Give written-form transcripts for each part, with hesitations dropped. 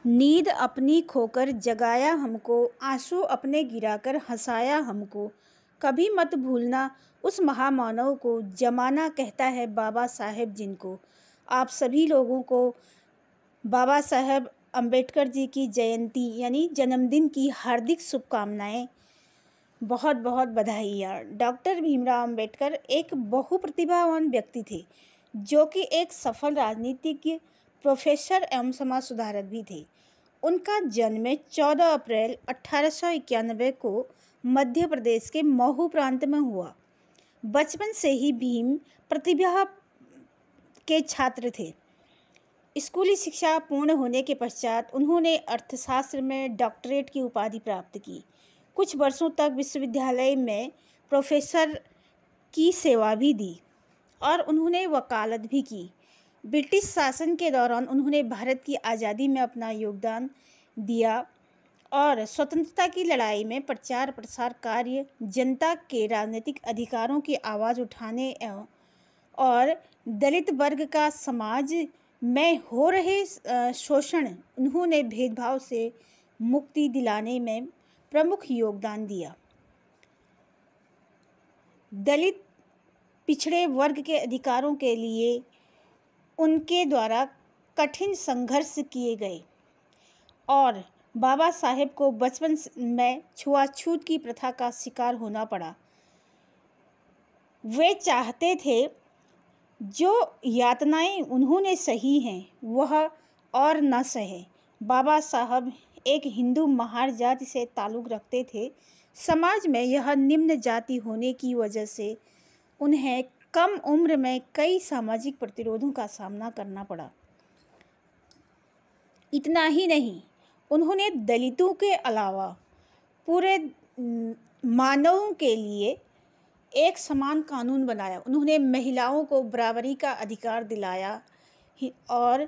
नींद अपनी खोकर जगाया हमको, आंसू अपने गिराकर हंसाया हमको। कभी मत भूलना उस महामानव को, जमाना कहता है बाबा साहेब जिनको। आप सभी लोगों को बाबा साहेब अम्बेडकर जी की जयंती यानी जन्मदिन की हार्दिक शुभकामनाएं। बहुत बहुत बधाइयाँ। डॉक्टर भीमराव अम्बेडकर एक बहुप्रतिभावान व्यक्ति थे, जो कि एक सफल राजनीतिज्ञ, प्रोफेसर एवं समाज सुधारक भी थे। उनका जन्म 14 अप्रैल 1891 को मध्य प्रदेश के महू प्रांत में हुआ। बचपन से ही भीम प्रतिभा के छात्र थे। स्कूली शिक्षा पूर्ण होने के पश्चात उन्होंने अर्थशास्त्र में डॉक्टरेट की उपाधि प्राप्त की। कुछ वर्षों तक विश्वविद्यालय में प्रोफेसर की सेवा भी दी और उन्होंने वकालत भी की। ब्रिटिश शासन के दौरान उन्होंने भारत की आज़ादी में अपना योगदान दिया और स्वतंत्रता की लड़ाई में प्रचार प्रसार कार्य, जनता के राजनीतिक अधिकारों की आवाज़ उठाने और दलित वर्ग का समाज में हो रहे शोषण, उन्होंने भेदभाव से मुक्ति दिलाने में प्रमुख योगदान दिया। दलित पिछड़े वर्ग के अधिकारों के लिए उनके द्वारा कठिन संघर्ष किए गए और बाबा साहेब को बचपन में छुआछूत की प्रथा का शिकार होना पड़ा। वे चाहते थे जो यातनाएं उन्होंने सही हैं वह और न सहे। बाबा साहब एक हिंदू महार जाति से ताल्लुक़ रखते थे। समाज में यह निम्न जाति होने की वजह से उन्हें कम उम्र में कई सामाजिक प्रतिरोधों का सामना करना पड़ा। इतना ही नहीं, उन्होंने दलितों के अलावा पूरे मानवों के लिए एक समान कानून बनाया। उन्होंने महिलाओं को बराबरी का अधिकार दिलाया और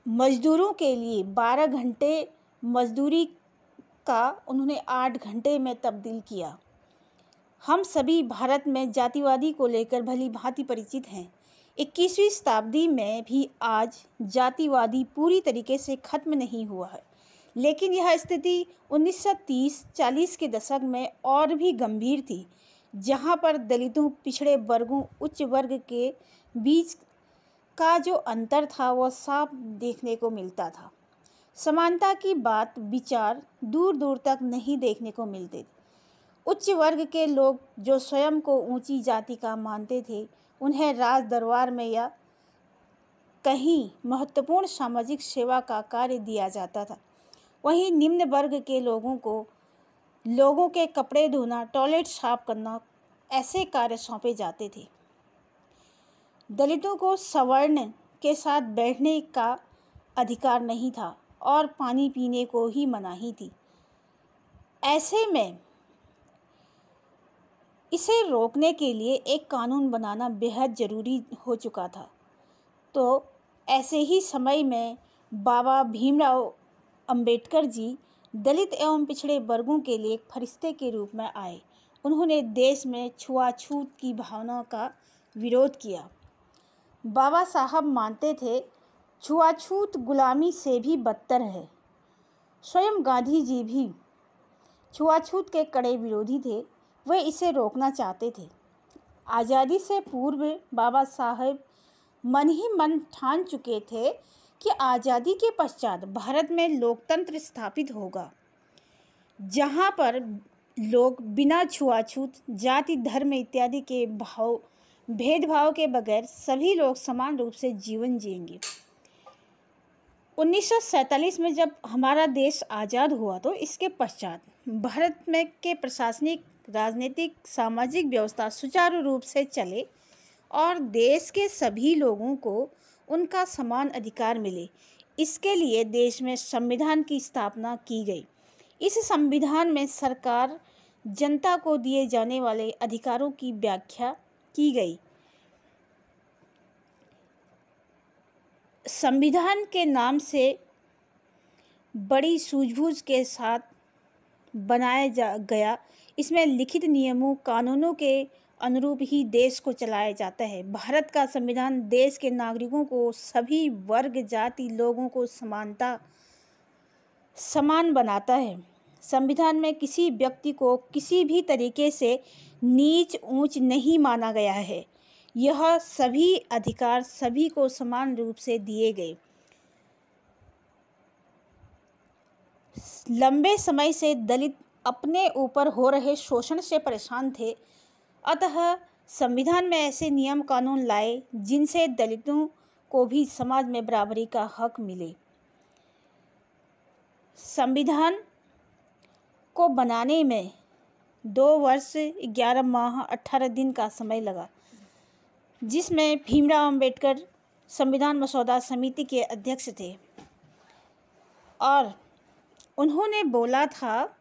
मजदूरों के लिए 12 घंटे मजदूरी का उन्होंने 8 घंटे में तब्दील किया। हम सभी भारत में जातिवादी को लेकर भली भांति परिचित हैं। 21वीं शताब्दी में भी आज जातिवादी पूरी तरीके से खत्म नहीं हुआ है, लेकिन यह स्थिति 1930-40 के दशक में और भी गंभीर थी, जहां पर दलितों, पिछड़े वर्गों, उच्च वर्ग के बीच का जो अंतर था वह साफ देखने को मिलता था। समानता की बात विचार दूर दूर तक नहीं देखने को मिलते। उच्च वर्ग के लोग जो स्वयं को ऊंची जाति का मानते थे, उन्हें राज दरबार में या कहीं महत्वपूर्ण सामाजिक सेवा का कार्य दिया जाता था। वहीं निम्न वर्ग के लोगों को लोगों के कपड़े धोना, टॉयलेट साफ करना ऐसे कार्य सौंपे जाते थे। दलितों को सवर्ण के साथ बैठने का अधिकार नहीं था और पानी पीने को ही मनाही थी। ऐसे में इसे रोकने के लिए एक कानून बनाना बेहद ज़रूरी हो चुका था। तो ऐसे ही समय में बाबा भीमराव अंबेडकर जी दलित एवं पिछड़े वर्गों के लिए एक फरिश्ते के रूप में आए। उन्होंने देश में छुआछूत की भावना का विरोध किया। बाबा साहब मानते थे छुआछूत गुलामी से भी बदतर है। स्वयं गांधी जी भी छुआछूत के कड़े विरोधी थे। वे इसे रोकना चाहते थे। आज़ादी से पूर्व बाबा साहब मन ही मन ठान चुके थे कि आज़ादी के पश्चात भारत में लोकतंत्र स्थापित होगा, जहां पर लोग बिना छुआछूत, जाति, धर्म इत्यादि के भेदभाव के बगैर सभी लोग समान रूप से जीवन जिएंगे। 1947 में जब हमारा देश आज़ाद हुआ तो इसके पश्चात भारत में के प्रशासनिक, राजनीतिक, सामाजिक व्यवस्था सुचारू रूप से चले और देश के सभी लोगों को उनका समान अधिकार मिले। इसके लिए देश में संविधान की स्थापना की गई। इस संविधान में सरकार जनता को दिए जाने वाले अधिकारों की व्याख्या की गई। संविधान के नाम से बड़ी सूझबूझ के साथ बनाया गया। इसमें लिखित नियमों, कानूनों के अनुरूप ही देश को चलाया जाता है। भारत का संविधान देश के नागरिकों को, सभी वर्ग जाति लोगों को समान बनाता है। संविधान में किसी व्यक्ति को किसी भी तरीके से नीच ऊंच नहीं माना गया है। यह सभी अधिकार सभी को समान रूप से दिए गए। लंबे समय से दलित अपने ऊपर हो रहे शोषण से परेशान थे, अतः संविधान में ऐसे नियम कानून लाए जिनसे दलितों को भी समाज में बराबरी का हक मिले। संविधान को बनाने में 2 वर्ष 11 माह 18 दिन का समय लगा, जिसमें भीमराव अंबेडकर संविधान मसौदा समिति के अध्यक्ष थे और उन्होंने बोला था,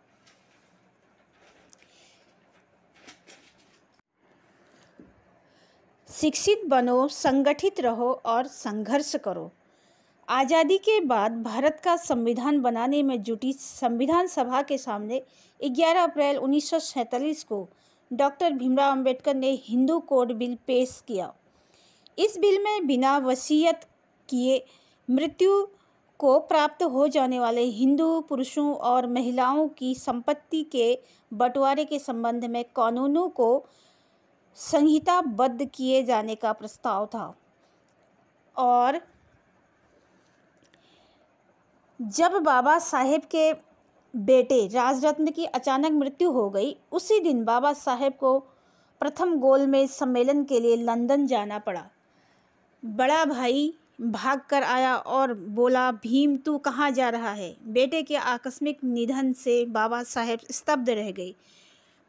शिक्षित बनो, संगठित रहो और संघर्ष करो। आज़ादी के बाद भारत का संविधान बनाने में जुटी संविधान सभा के सामने 11 अप्रैल 1947 को डॉक्टर भीमराव अंबेडकर ने हिंदू कोड बिल पेश किया। इस बिल में बिना वसीयत किए मृत्यु को प्राप्त हो जाने वाले हिंदू पुरुषों और महिलाओं की संपत्ति के बंटवारे के संबंध में कानूनों को संहिताबद्ध किए जाने का प्रस्ताव था। और जब बाबा साहेब के बेटे राजरत्न की अचानक मृत्यु हो गई, उसी दिन बाबा साहेब को प्रथम गोलमेज सम्मेलन के लिए लंदन जाना पड़ा। बड़ा भाई भाग कर आया और बोला, भीम तू कहाँ जा रहा है? बेटे के आकस्मिक निधन से बाबा साहेब स्तब्ध रह गए।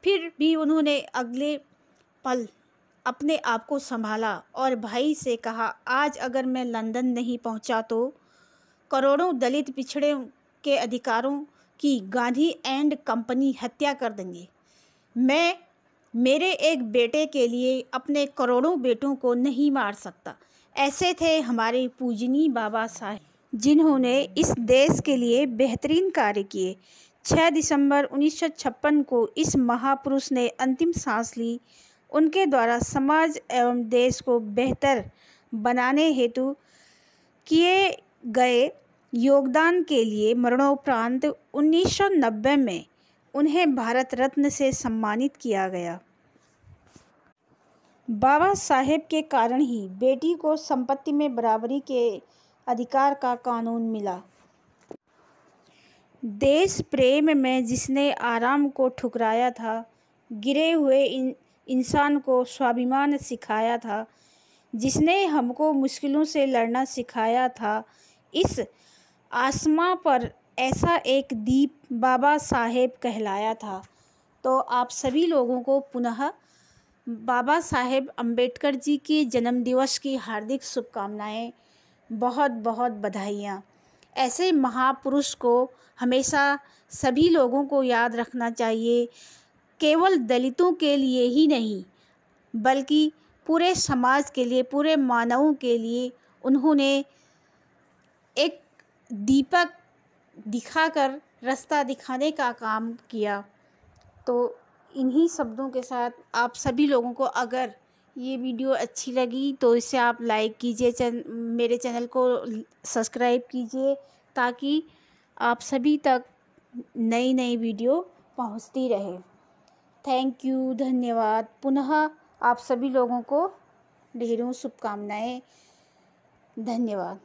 फिर भी उन्होंने अगले पल अपने आप को संभाला और भाई से कहा, आज अगर मैं लंदन नहीं पहुंचा तो करोड़ों दलित पिछड़े के अधिकारों की गांधी एंड कंपनी हत्या कर देंगे। मैं मेरे एक बेटे के लिए अपने करोड़ों बेटों को नहीं मार सकता। ऐसे थे हमारे पूजनीय बाबा साहेब, जिन्होंने इस देश के लिए बेहतरीन कार्य किए। 6 दिसंबर 1956 को इस महापुरुष ने अंतिम सांस ली। उनके द्वारा समाज एवं देश को बेहतर बनाने हेतु किए गए योगदान के लिए मरणोपरांत 1990 में उन्हें भारत रत्न से सम्मानित किया गया। बाबा साहेब के कारण ही बेटी को संपत्ति में बराबरी के अधिकार का कानून मिला। देश प्रेम में जिसने आराम को ठुकराया था, गिरे हुए इंसान को स्वाभिमान सिखाया था, जिसने हमको मुश्किलों से लड़ना सिखाया था, इस आसमां पर ऐसा एक दीप बाबा साहेब कहलाया था। तो आप सभी लोगों को पुनः बाबा साहेब अम्बेडकर जी की जन्मदिवस की हार्दिक शुभकामनाएं, बहुत बहुत बधाइयाँ। ऐसे महापुरुष को हमेशा सभी लोगों को याद रखना चाहिए। केवल दलितों के लिए ही नहीं, बल्कि पूरे समाज के लिए, पूरे मानवों के लिए उन्होंने एक दीपक दिखाकर रास्ता दिखाने का काम किया। तो इन्हीं शब्दों के साथ आप सभी लोगों को अगर ये वीडियो अच्छी लगी तो इसे आप लाइक कीजिए, मेरे चैनल को सब्सक्राइब कीजिए, ताकि आप सभी तक नई नई वीडियो पहुंचती रहे। थैंक यू, धन्यवाद। पुनः आप सभी लोगों को ढेरों शुभकामनाएं। धन्यवाद।